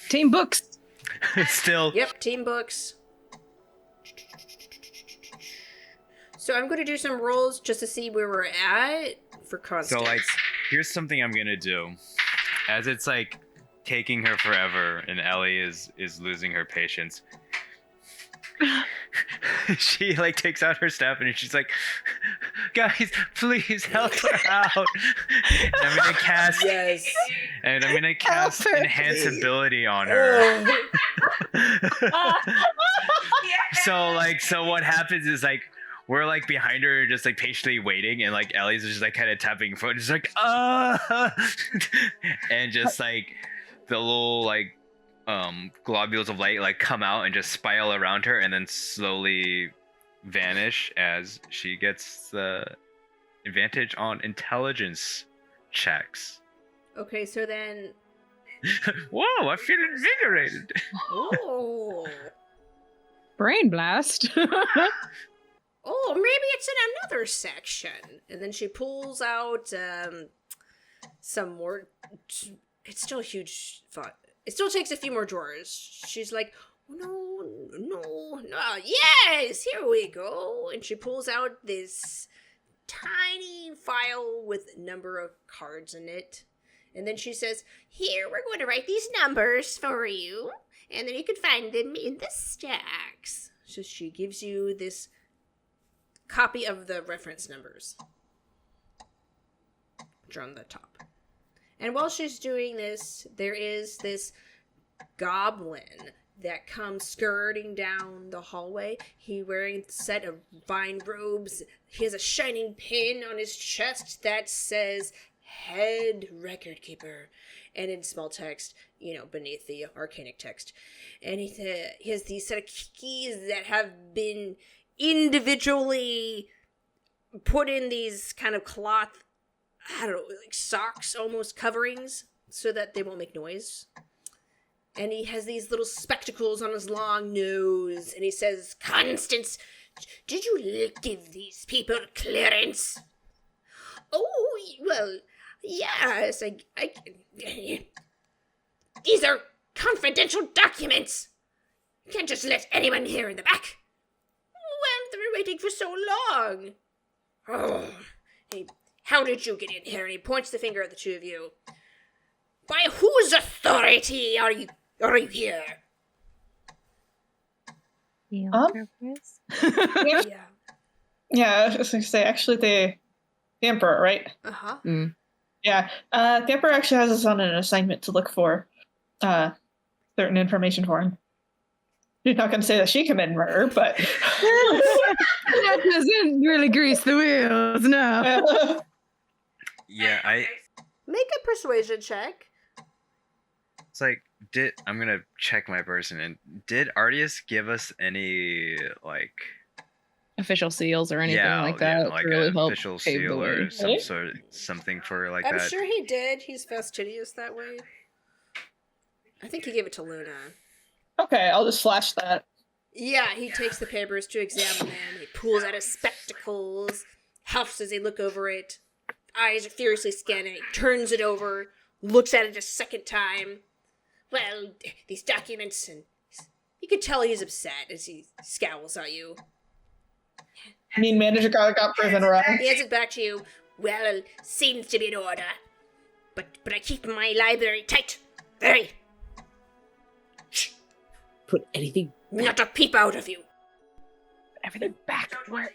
Team books. Still. Yep, team books. So I'm going to do some rolls just to see where we're at for Constance. So, like, here's something I'm gonna do. As it's, like, taking her forever and Ellie is losing her patience, she, like, takes out her staff and she's like, guys, please help her out. And I'm gonna cast... Yes. And I'm gonna cast Enhance Ability on her. So what happens is, like, we're, like, behind her, just, like, patiently waiting, and, like, Ellie's just, like, kind of tapping her foot, just like, and just, like, the little, like, globules of light, like, come out and just spiral around her, and then slowly vanish as she gets the advantage on intelligence checks. Okay, so then... Whoa, I feel invigorated. Oh. Brain blast. Oh, maybe it's in another section. And then she pulls out some more... It's still a huge font. It still takes a few more drawers. She's like, no, yes, here we go. And she pulls out this tiny file with a number of cards in it. And then she says, here, we're going to write these numbers for you. And then you can find them in the stacks. So she gives you this copy of the reference numbers, which are on the top. And while she's doing this, there is this goblin that comes skirting down the hallway. He wearing a set of fine robes. He has a shining pin on his chest that says head record keeper, and in small text, beneath the arcanic text. And he has these set of keys that have been individually put in these kind of cloth, I don't know, like socks almost coverings so that they won't make noise. And he has these little spectacles on his long nose, and he says, Constance, did you give these people clearance? Oh, well, yes, I these are confidential documents. You can't just let anyone here in the back. Well, they were waiting for so long. Oh, hey, how did you get in here? And he points the finger at the two of you. By whose authority are you here? Yeah. Yeah, I was going to say, actually, the Emperor, right? Uh-huh. Mm. Yeah, the Emperor actually has us on an assignment to look for certain information for him. She's not going to say that she committed murder, but... That doesn't really grease the wheels, no. Yeah, Make a persuasion check. It's like, I'm gonna check my person, and did Artius give us any, like... Official seals or anything like that? Yeah, like to really an help official pave the seal way. or something for like I'm that. sure he did. He's fastidious that way. I think he gave it to Luna. Okay, I'll just flash that. Yeah, he takes the papers to examine them. He pulls out his spectacles, huffs as they look over it. Eyes are furiously scanning. He turns it over, looks at it a second time. Well, these documents, and you can tell he's upset as he scowls at you. I mean, manager got proven wrong. He hands it back to you. Well, seems to be in order. But I keep my library tight. Very. Shh. Put anything... Not a peep out of you. Everything back where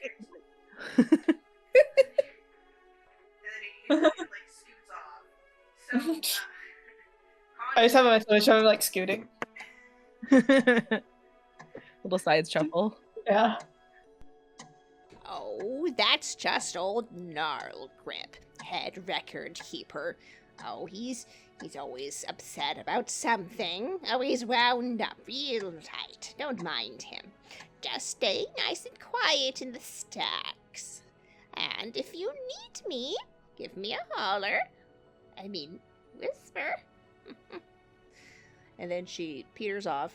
I just have a mental of like scooting. Little side shuffle. Yeah. Oh, that's just old Gnarl Grip, head record keeper. Oh, he's always upset about something. Always wound up real tight. Don't mind him. Just stay nice and quiet in the stacks. And if you need me, give me a holler. I mean, whisper. And then she peters off.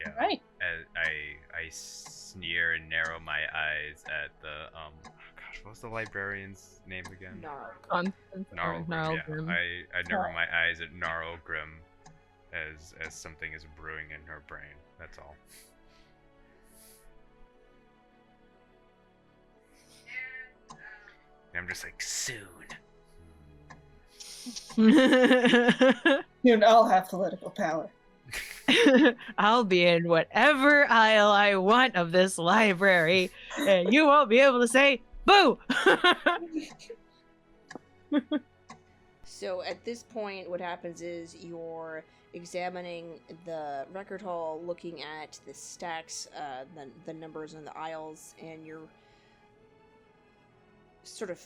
Yeah. Right. I sneer and narrow my eyes at the Gosh, what was the librarian's name again? Gnarl. Constance or Gnarlgrim. Yeah, Gnarlgrim. I narrow my eyes at Gnarlgrim as something is brewing in her brain. That's all. And I'm just like, soon. Soon I'll have political power. I'll be in whatever aisle I want of this library, and you won't be able to say boo. So at this point, what happens is you're examining the record hall, looking at the stacks, the numbers in the aisles, and you're sort of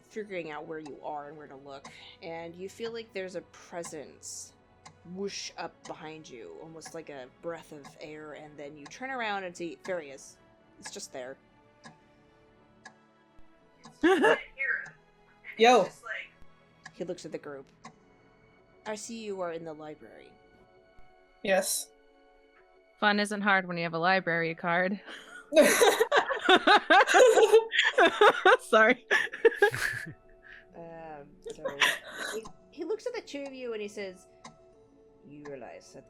figuring out where you are and where to look. And you feel like there's a presence whoosh up behind you, almost like a breath of air, and then you turn around and see Fairius. It's just there. Yo. He looks at the group. I see you are in the library. Yes. Fun isn't hard when you have a library card. Sorry. So he looks at the two of you and he says, "You realize that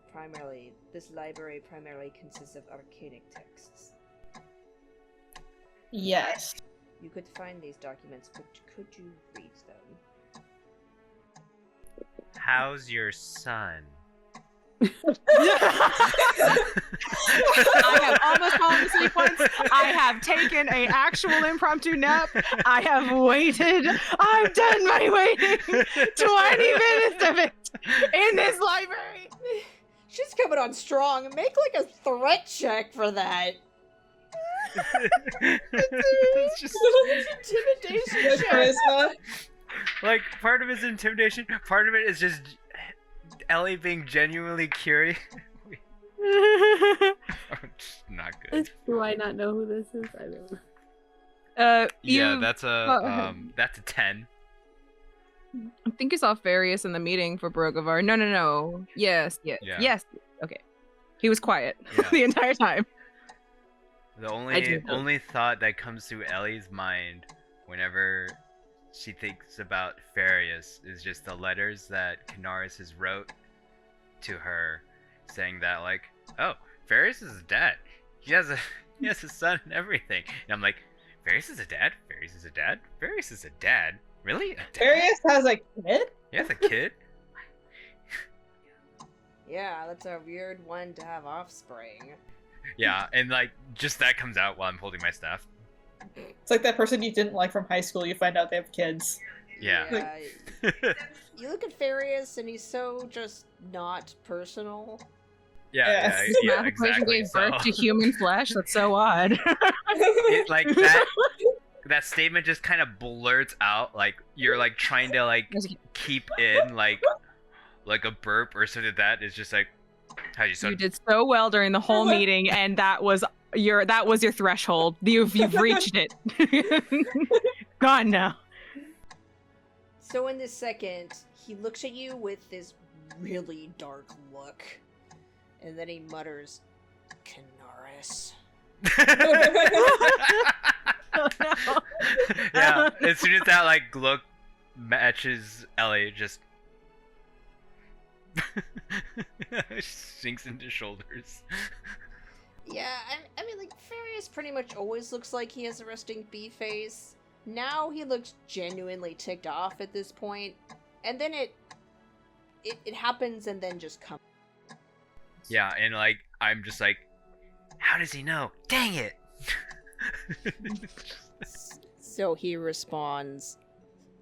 this library primarily consists of arcanic texts. Yes. You could find these documents, but could you read them?" How's your son? I have almost fallen asleep once. I have taken an actual impromptu nap. I have waited. I've done my waiting. 20 minutes of it in this library. She's coming on strong. Make like a threat check for that. It's just Intimidation check. like part of it is intimidation, part of it is just Ellie being genuinely curious. Not good. Do I not know who this is? I don't know. Yeah, that's a 10. I think you saw Fairius in the meeting for Brogovar. No. Yes. Yeah. Yes. Okay. He was quiet Yeah. the entire time. The I do know. only thought that comes through Ellie's mind whenever she thinks about Fairius is just the letters that Kenaris has wrote to her, saying that like, "Oh, Fairius is a dad. He has a son and everything." And I'm like, "Fairius is a dad? Fairius is a dad? Fairius is a dad? Really? A dad? Fairius has a kid? He has a kid?" Yeah, that's a weird one to have offspring. Yeah, and like just that comes out while I'm holding my staff. It's like that person you didn't like from high school, you find out they have kids. Yeah. You look at Fairius and he's so just not personal. Yeah, Math equation exactly. gave birth to human flesh. That's so odd. Like that statement just kind of blurts out, like you're like trying to like keep in like a burp or something. That is just like, how you You did so well during the whole meeting, and that was your threshold. You've reached it. Gone now. So in this second, he looks at you with this really dark look, and then he mutters, "Kenaris." Oh, no. Yeah, as soon as that like look matches Ellie, just sinks into shoulders. Yeah, I mean, like, Fairius pretty much always looks like he has a resting bee face. Now he looks genuinely ticked off at this point, and then it happens and then just comes. Yeah, and like I'm just like, how does he know? Dang it! So he responds,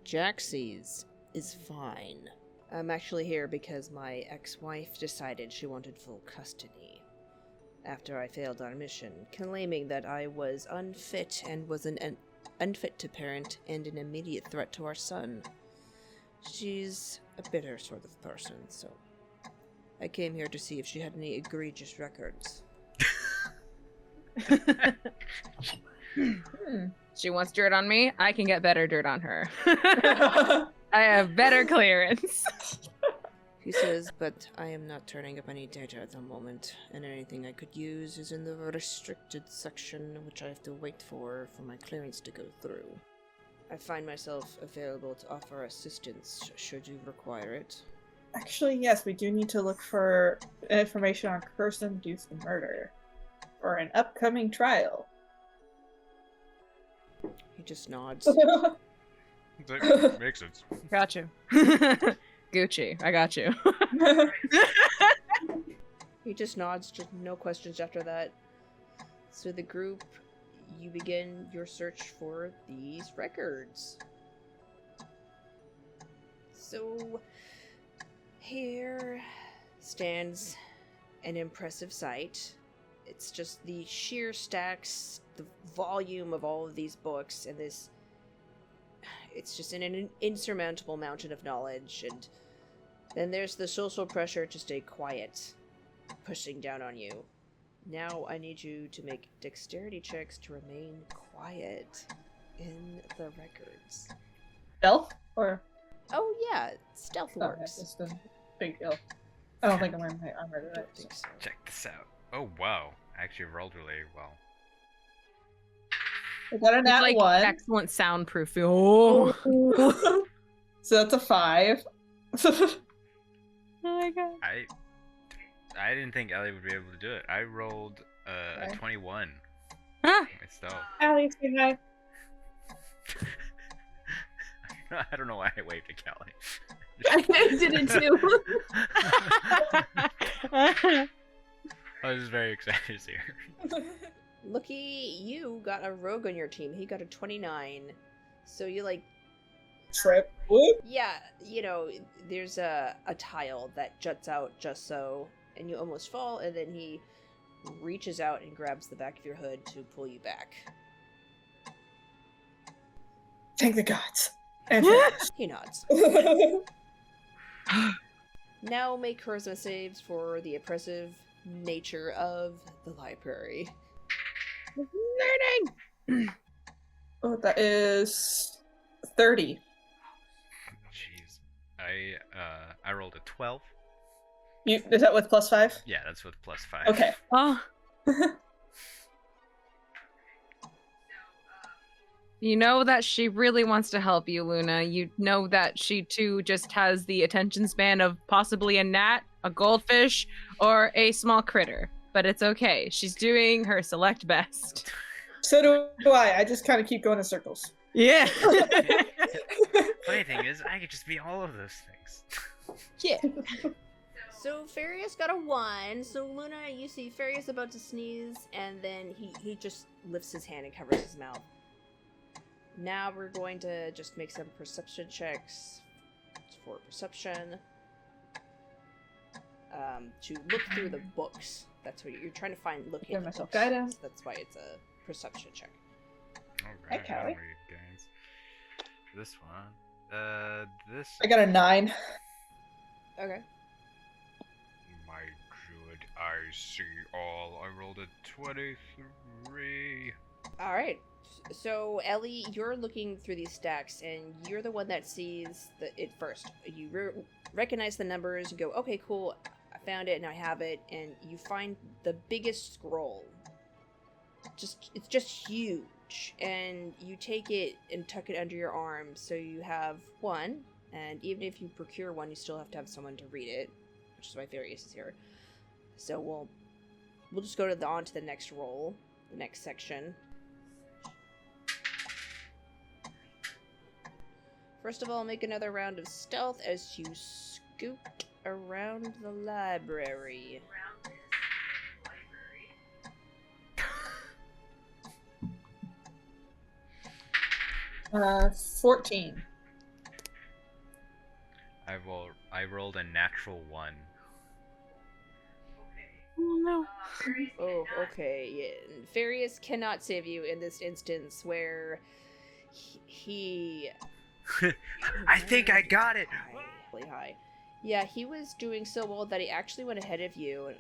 "Jaxie's is fine. I'm actually here because my ex-wife decided she wanted full custody after I failed our mission, claiming that I was unfit and was unfit to parent and an immediate threat to our son. She's a bitter sort of person, so I came here to see if she had any egregious records." She wants dirt on me. I can get better dirt on her. I have better clearance. He says, "But I am not turning up any data at the moment, and anything I could use is in the restricted section, which I have to wait for my clearance to go through." I find myself available to offer assistance should you require it. Actually, yes, we do need to look for information on curse-induced murder for an upcoming trial. He just nods. That makes sense. Got you. Gucci, I got you. He just nods, just no questions after that. So the group, you begin your search for these records. So here stands an impressive sight. It's just the sheer stacks, the volume of all of these books, and this... It's just an insurmountable mountain of knowledge, and then there's the social pressure to stay quiet, pushing down on you. Now I need you to make dexterity checks to remain quiet in the records. Stealth? Or... Oh yeah, stealth Oh, works. that's just a big deal. I don't think I'm wearing my armor today. Don't think so. Check this out. Oh wow, I actually rolled really well. I got a nat Like 1. excellent soundproof. Oh. So that's a 5. Oh my god. I didn't think Ellie would be able to do it. I rolled a Okay. 21 Huh? myself. Allie, say hi. I don't know why I waved at Callie. I did it too. I was very excited to see her. Looky, you got a rogue on your team. He got a 29. So you like, Trip. Whoop. yeah, you know, there's a tile that juts out just so, and you almost fall, and then he reaches out and grabs the back of your hood to pull you back. Thank the gods. And He nods. Now make charisma saves for the oppressive nature of the library. Learning. Oh, that is 30. Jeez. I rolled a 12. Is that with +5? Yeah, that's with +5. Okay. Oh. You know that she really wants to help you, Luna. You know that she too just has the attention span of possibly a gnat, a goldfish, or a small critter. But it's okay. She's doing her select best. So do I. I just kind of keep going in circles. Yeah. Funny thing is, I could just be all of those things. Yeah. So Fairius got a 1. So Luna, you see Fairius about to sneeze, and then he just lifts his hand and covers his mouth. Now we're going to just make some perception checks for perception. To look through the books. That's what you're trying to find. Looking Give at the myself books. guidance. That's why it's a perception check. Alright, Okay. how do we guys? This one. This. I got a 9. Okay. My good, I see all. I rolled a 23. All right. So Ellie, you're looking through these stacks, and you're the one that sees it first. You recognize the numbers. You go, okay, cool. I found it, and I have it. And you find the biggest scroll. It's just huge, and you take it and tuck it under your arm. So you have one, and even if you procure one, you still have to have someone to read it, which is why Fairius is here. So we'll just go on to the next roll, the next section. First of all, make another round of stealth as you scoot around the library. 14. I rolled a natural 1. Oh no. Oh, okay. Yeah. Fairius cannot save you in this instance where he I think I got it. really high. Yeah, he was doing so well that he actually went ahead of you, and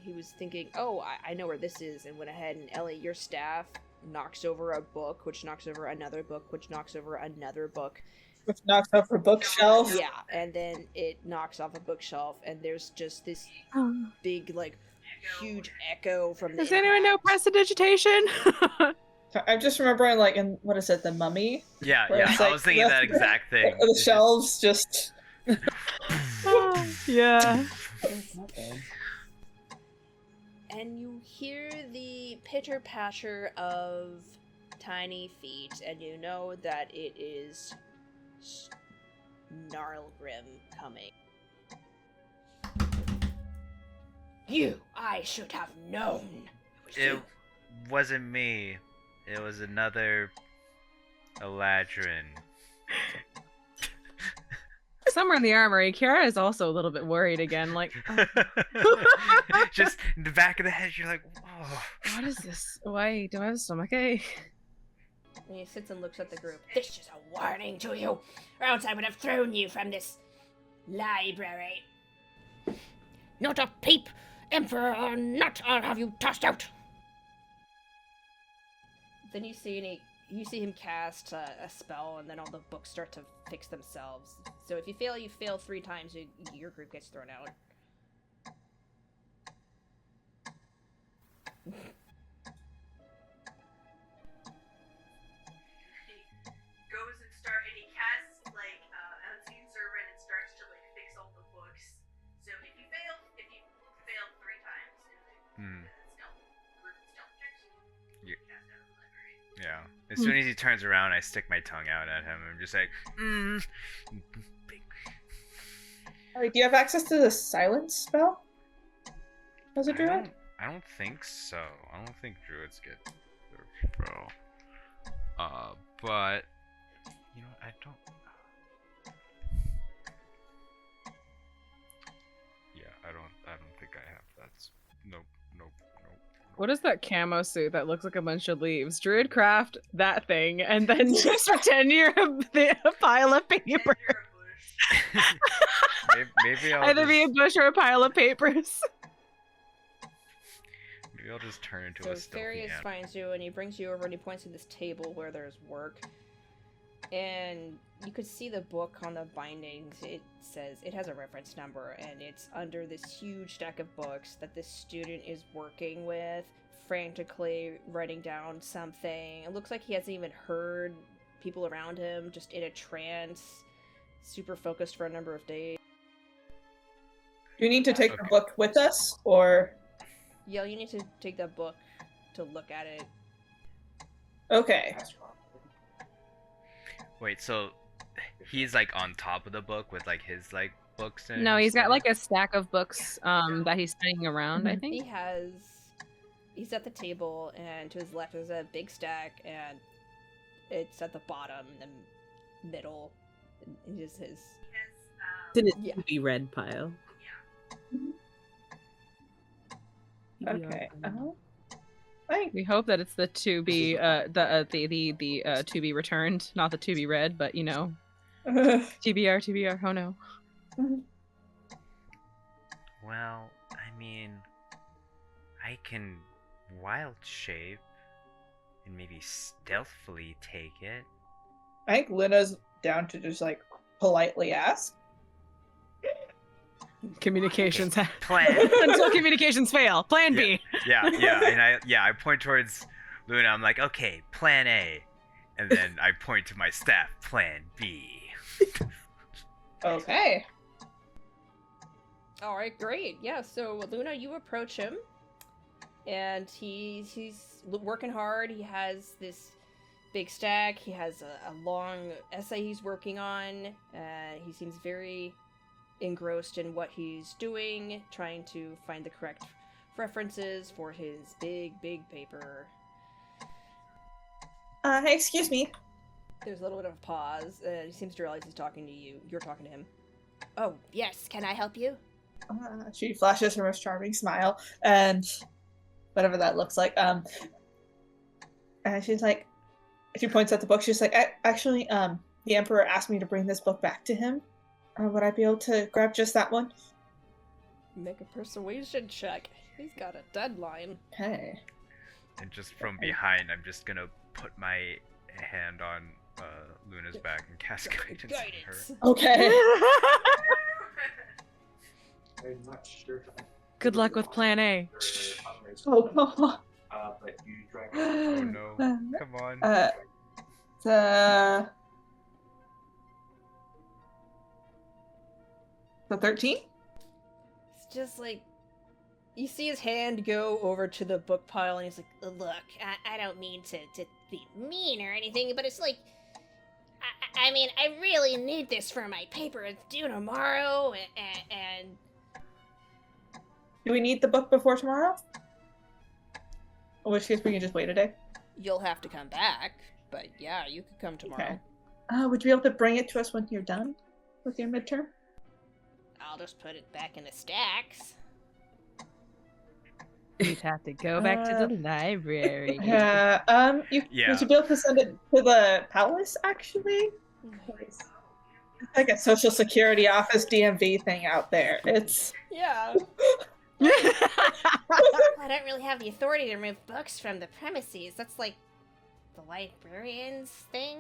he was thinking, oh, I know where this is, and went ahead, and Ellie, your staff knocks over a book, which knocks over another book, which knocks over another book. Which knocks off her bookshelf. Yeah, and then it knocks off a bookshelf, and there's just this Oh. big, like, huge echo from the Does anyone know impact. prestidigitation? I'm just remembering, like, in, what is it, The Mummy? Yeah, Where yeah. it's I like was thinking that exact thing. The shelves just... Yeah. And you hear the pitter-patter of tiny feet, and you know that it is Gnarlgrim coming. You, I should have known. It wasn't me. It was another Eladrin. Somewhere in the armory, Ciara is also a little bit worried again. Like, Just in the back of the head, you're like, oh. what is this? Why do I have a stomachache? And he sits and looks at the group. This is a warning to you, or else I would have thrown you from this library. Not a peep, Emperor or not, I'll have you tossed out. Then you see him cast a spell, and then all the books start to fix themselves. So if you fail 3 times, your group gets thrown out. Goes and he casts like unseen servant and starts to like fix all the books. So if you fail 3 times in the group stealth checks, you cast out of the library. Yeah. As soon as he turns around, I stick my tongue out at him. I'm just like, Alright, do you have access to the silence spell? As a druid? I don't think so. I don't think druids get their spell. But you know, I don't. Yeah, I don't think I have that. Nope. What is that camo suit that looks like a bunch of leaves? Druid craft that thing, and then just pretend you're a pile of paper. Maybe I'll Either be a bush or a pile of papers. Maybe I'll just turn into So a stealthy Fairius ant. finds you, and he brings you over, and he points to this table where there's work. And you could see the book on the bindings. It says, it has a reference number, and it's under this huge stack of books that this student is working with, frantically writing down something. It looks like he hasn't even heard people around him, just in a trance, super focused for a number of days. Do we need to take the book with us, or... Yeah, you need to take the book to look at it. Okay. Wait, so he's like on top of the book with like his like books and No, he's got stuff? like a stack of books that he's spinning around, I think. He's at the table, and to his left is a big stack, and it's at the bottom, in the middle. And just his... It's in its Yeah. to be red pile. Okay. We hope that it's the to be the to be returned, not the to be read, but you know, TBR. Oh no. Well, I mean, I can wild shape and maybe stealthily take it. I think Luna's down to just, like, politely ask. Communications Plan. until communications fail. Plan B. Yeah, and I point towards Luna. I'm like, okay, Plan A, and then I point to my staff, Plan B. Okay. All right, great. Yeah, so Luna, you approach him, and he's working hard. He has this big stack. He has a long essay he's working on. He seems very engrossed in what he's doing, trying to find the correct references for his big paper. Hey, excuse me. There's a little bit of a pause. He seems to realize he's talking to you. You're talking to him. Oh, yes, can I help you? She flashes her most charming smile, and whatever that looks like. And she's like, she points at the book. She's like, actually, the Emperor asked me to bring this book back to him. Would I be able to grab just that one? Make a persuasion check. He's got a deadline. Okay. And just from behind, I'm just gonna put my hand on Luna's back and cast guidance on her. Okay. Good luck with Plan A. Oh, But you drag Oh no. Come on. The 13? It's just like you see his hand go over to the book pile, and he's like, Look, I don't mean to be mean or anything, but it's like, I mean, I really need this for my paper. It's due tomorrow, and Do we need the book before tomorrow? In which case we can just wait a day. you'll have to come back. But yeah, you could come tomorrow. Okay. Would you be able to bring it to us when you're done with your midterm? I'll just put it back in the stacks. You'd have to go back to the library. Yeah. Would you be able to send it to the palace, actually? It's like a social security office DMV thing out there. It's... Yeah. I don't really have the authority to remove books from the premises. That's like the librarian's thing.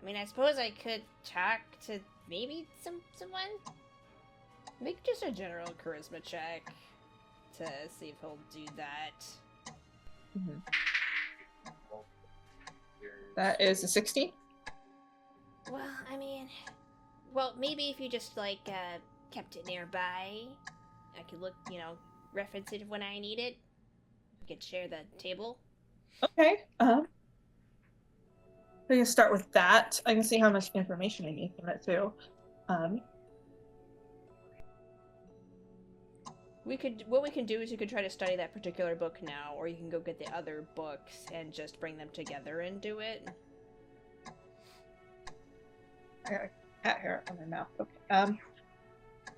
I mean, I suppose I could talk to maybe someone. Make just a general charisma check to see if he'll do that. Mhm. That is a 60. Well, I mean, well, maybe if you just like kept it nearby, I could look, reference it when I need it. We could share the table. Okay. We can start with that. I can see how much information I need from it too. What we can do is you could try to study that particular book now, or you can go get the other books and just bring them together and do it. I got a cat hair on my mouth. Okay.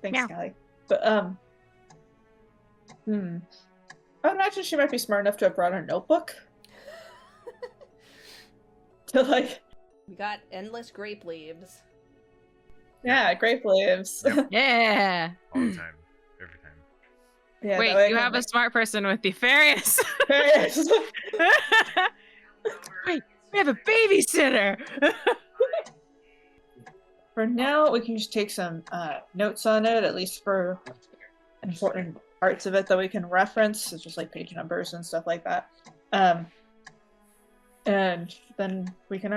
Thanks, Meow. Callie. But I would imagine she might be smart enough to have brought a notebook. To like. We got endless grape leaves. Yeah, grape leaves. Yep. Yeah. All the time. Every time. Yeah, Wait, that way I you can, have a like- smart person with the Fairius. Fairius. Wait, we have a babysitter. For now, we can just take some notes on it, at least for important parts of it that we can reference, it's just like page numbers and stuff like that. And then we can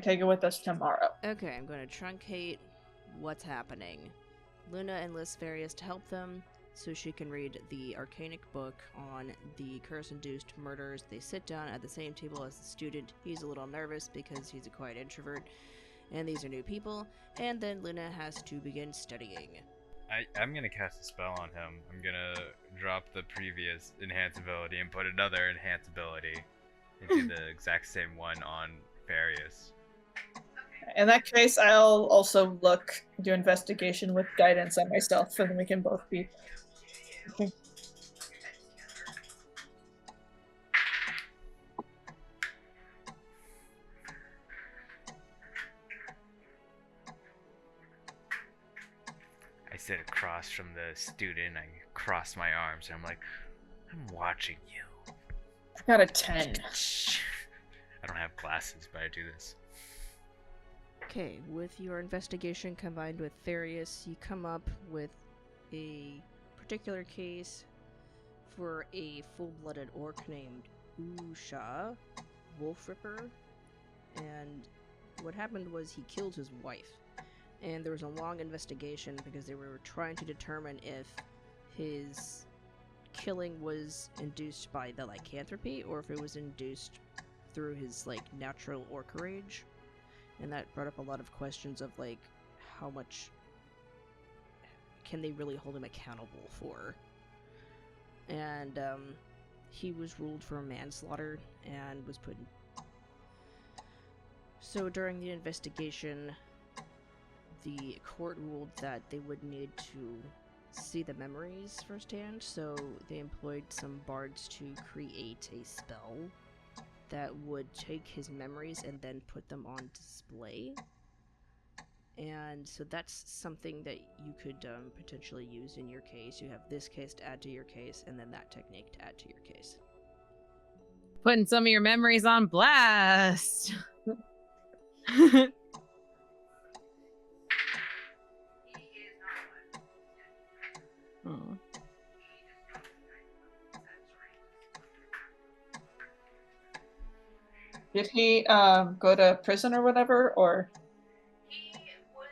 take it with us tomorrow. Okay, I'm going to truncate what's happening. Luna enlists Fairius to help them so she can read the arcanic book on the curse-induced murders. They sit down at the same table as the student. He's a little nervous because he's a quiet introvert, and these are new people. And then Luna has to begin studying. I'm gonna cast a spell on him. I'm gonna drop the previous enhance ability and put another enhance ability and do the exact same one on Fairius. In that case, I'll also do investigation with guidance on myself, and then we can both be. Okay. I sit across from the student, I cross my arms, and I'm like, I'm watching you. I got a 10. I don't have glasses, but I do this. Okay, with your investigation combined with Fairius, you come up with a particular case for a full-blooded orc named Usha Wolfripper, and what happened was he killed his wife. And there was a long investigation because they were trying to determine if his killing was induced by the lycanthropy or if it was induced through his natural orc rage. And that brought up a lot of questions of how much can they really hold him accountable for. And he was ruled for manslaughter and was put in. So during the investigation, the court ruled that they would need to see the memories firsthand, so they employed some bards to create a spell that would take his memories and then put them on display. And so that's something that you could potentially use in your case. You have this case to add to your case, and then that technique to add to your case. Putting some of your memories on blast. He is not alive. Oh. Did he go to prison or whatever, or? He was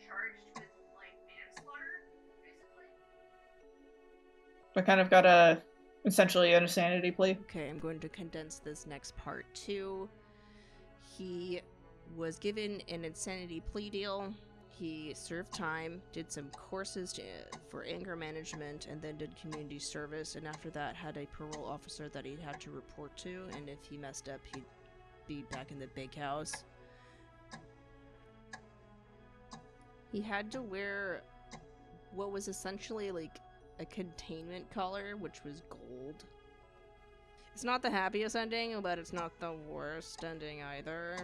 charged with like manslaughter, basically. We kind of got essentially an insanity plea. Okay, I'm going to condense this next part too. He was given an insanity plea deal. He served time, did some courses for anger management, and then did community service. And after that, had a parole officer that he'd have to report to. And if he messed up, he'd be back in the big house. He had to wear what was essentially like a containment collar, which was gold. It's not the happiest ending, but it's not the worst ending either.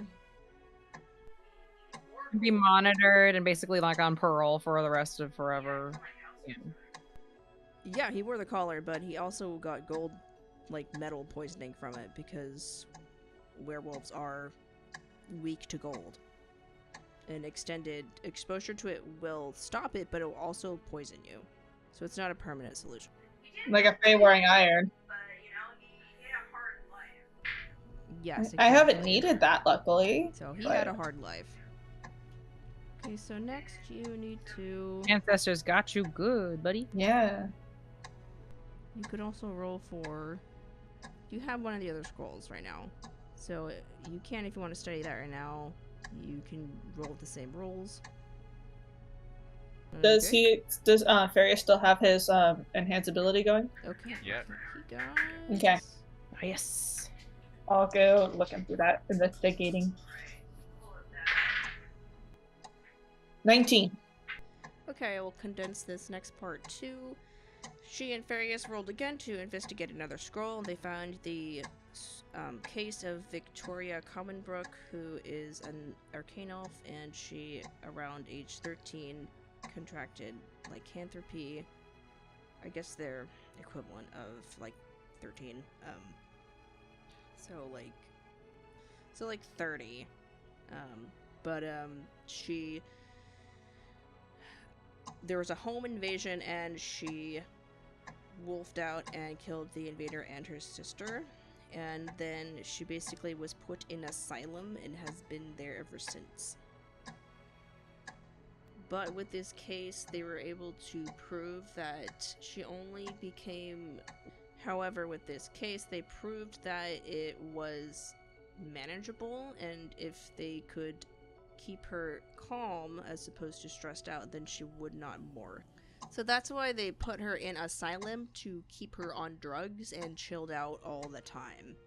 Be monitored and basically like on parole for the rest of forever. Yeah, he wore the collar, but he also got gold, like metal poisoning from it because werewolves are weak to gold. And extended exposure to it will stop it, but it will also poison you. So it's not a permanent solution. Like a Fae wearing iron. But you know, he had a hard life. Yes, I haven't exactly. needed that, luckily. So he but- had a hard life. Okay, so next you need to... Ancestors got you good, buddy. Yeah. You could also roll for... You have one of the other scrolls right now. So you can, if you want to study that right now, you can roll the same rolls. Does Okay. does Fairius still have his enhanced ability going? Okay. Yep. He does. Okay. Yes. I'll go look into that. Investigating. 19. Okay, I will condense this next part too. She and Fairius rolled again to investigate another scroll, and they found the case of Victoria Commonbrook, who is an arcane elf, and she, around age 13, contracted lycanthropy. I guess they're equivalent of like 13. So like 30. But she. There was a home invasion, and she wolfed out and killed the invader and her sister. And then she basically was put in asylum and has been there ever since. But with this case, they were able to prove that she only became... However, with this case, they proved that it was manageable, and if they could keep her calm as opposed to stressed out, then she would not morph. So that's why they put her in asylum, to keep her on drugs and chilled out all the time.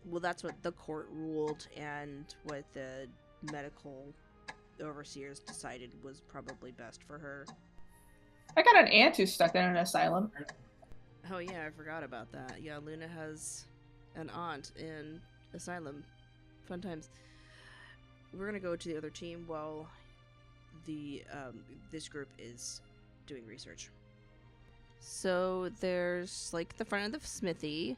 Well, that's what the court ruled, and what the medical overseers decided was probably best for her. I got an aunt who's stuck in an asylum. Oh yeah, I forgot about that. Yeah, Luna has an aunt in asylum. Fun times. We're gonna go to the other team while the this group is doing research. So there's like the front of the smithy.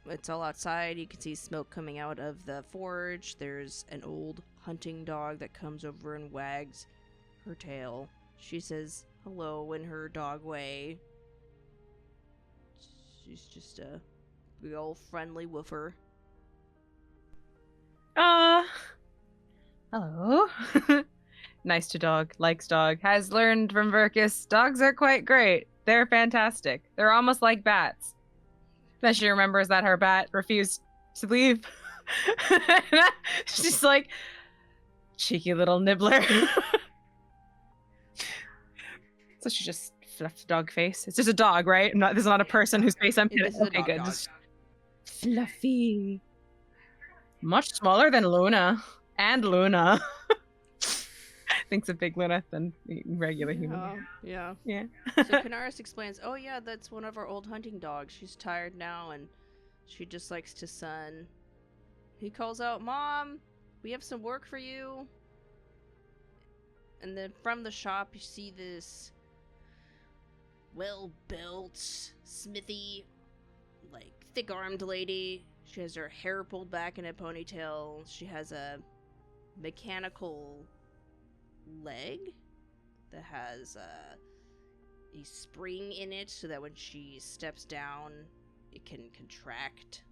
It's all outside. You can see smoke coming out of the forge. There's an old hunting dog that comes over and wags her tail. She says hello in her dog way. She's just a big old friendly woofer. Hello. Nice to dog, likes dog, has learned from Verkus. Dogs are quite great. They're fantastic. They're almost like bats. Then she remembers that her bat refused to leave. She's like, cheeky little nibbler. So she just fluffed the dog face. It's just a dog, right? This is not a person whose face I'm This is a okay, dog good. dog. Just fluffy. Much smaller than Luna. And Luna. Thinks of big Luna than regular human. Yeah. Yeah. So Kenaris explains, oh yeah, that's one of our old hunting dogs. She's tired now and she just likes to sun. He calls out, Mom, we have some work for you. And then from the shop you see this well-built, smithy, like thick-armed lady. She has her hair pulled back in a ponytail. She has a mechanical leg that has a spring in it so that when she steps down it can contract.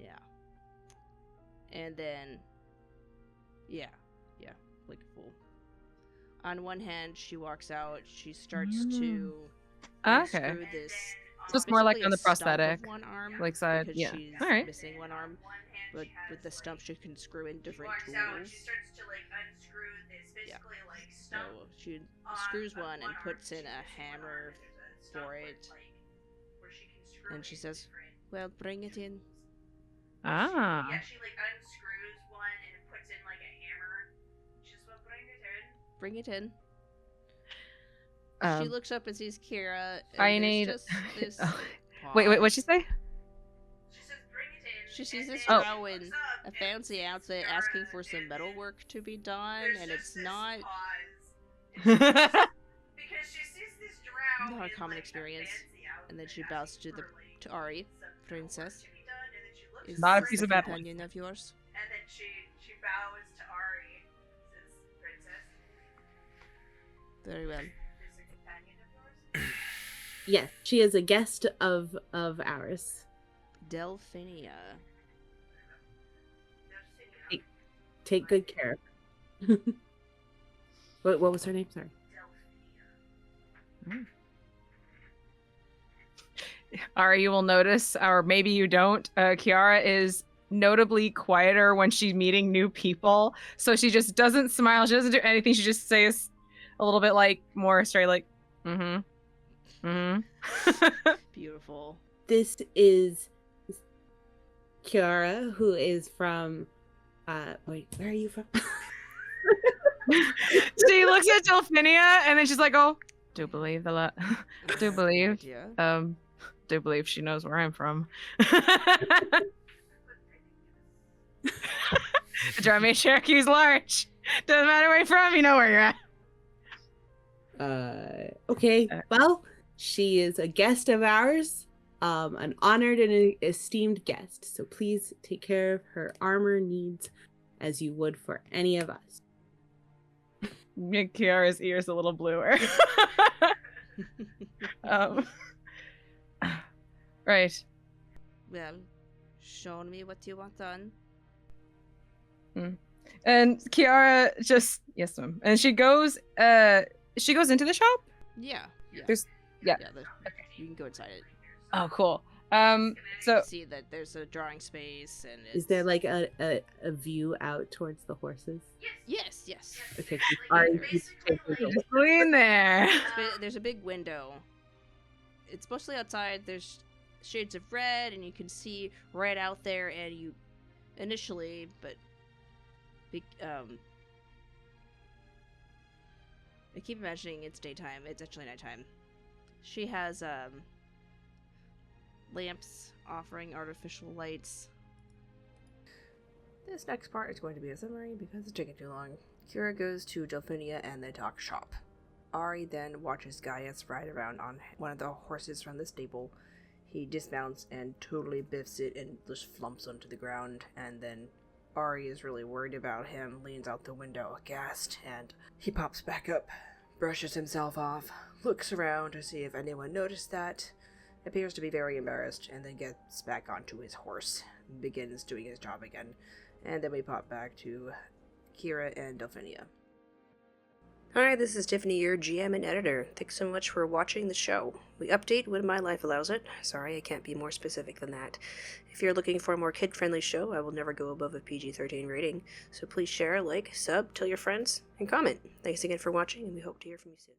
Yeah. And then, yeah, like full. On one hand, she walks out. She starts to Okay. unscrew this. So it's more like basically on a the stump of prosthetic, one arm, like side. because Yeah. she's All right. missing one arm. But with the stump, she can screw in different Walks out, tools. she starts to like unscrew this basically like So stump. she on screws of one and arm. puts in She's a missing one hammer arm, and there's a stump for with, it. like, where she can screw And she in says, different "Well, bring it in." Ah. Yeah, she like unscrews one and puts in like a hammer. She just will bring it in. Bring it in. She Um, looks up and sees Kira. And I there's need. just this Oh. Wait, what'd she say? She says bring it in. She sees and this then she drow in looks up a and fancy sees outfit Ciara, asking for some and metal then work to be done, there's and just it's this not pause. Because she sees this drow not a in, common like, experience. fancy outfit And then she asking bows to for, like, to Ari, some metal work princess. to be done, and then she looks Is Not a this piece a of metal. companion of yours? and then she bows to Ari, says, "Princess, Very well. is this a companion of yours?" Yes, she is a guest of ours. Delfinia. Delfinia. Take good care of her. What was her name? Sorry. Delfinia. Ari, you will notice, or maybe you don't, Ciara is notably quieter when she's meeting new people. So she just doesn't smile. She doesn't do anything. She just says a little bit like more straight, like, mm-hmm. Mm-hmm. Beautiful. This is Ciara, who is from. Wait, where are you from? She looks at Delfinia and then she's like, oh, do believe do believe. Idea. Do believe she knows where I'm from. The drum Cherokee's large. Doesn't matter where you're from, you know where you're at. Okay. Well, she is a guest of ours, an honored and esteemed guest. So please take care of her armor needs as you would for any of us. Kiara's ears a little bluer. Right. Well, show me what you want done. And Ciara just yes, ma'am. And she goes into the shop? Yeah. There's yeah. You can go inside it. Oh, cool. So See that there's a drawing space and Is there like a view out towards the horses? Yes. Okay. just go in there. There's a big window. It's mostly outside. There's shades of red, and you can see right out there. And you initially, but I keep imagining it's daytime. It's actually nighttime. She has lamps offering artificial lights. This next part is going to be a summary because it's taking too long. Ciara goes to Delfinia and they talk shop. Ari then watches Gaius ride around on one of the horses from the stable. He dismounts and totally biffs it and just flumps onto the ground, and then Ari is really worried about him, leans out the window aghast, and he pops back up, brushes himself off, looks around to see if anyone noticed that, appears to be very embarrassed, and then gets back onto his horse, begins doing his job again. And then we pop back to Ciara and Delfinia. Hi, this is Tiffany, your GM and editor. Thanks so much for watching the show. We update when my life allows it. Sorry, I can't be more specific than that. If you're looking for a more kid-friendly show, I will never go above a PG-13 rating. So please share, like, sub, tell your friends, and comment. Thanks again for watching, and we hope to hear from you soon.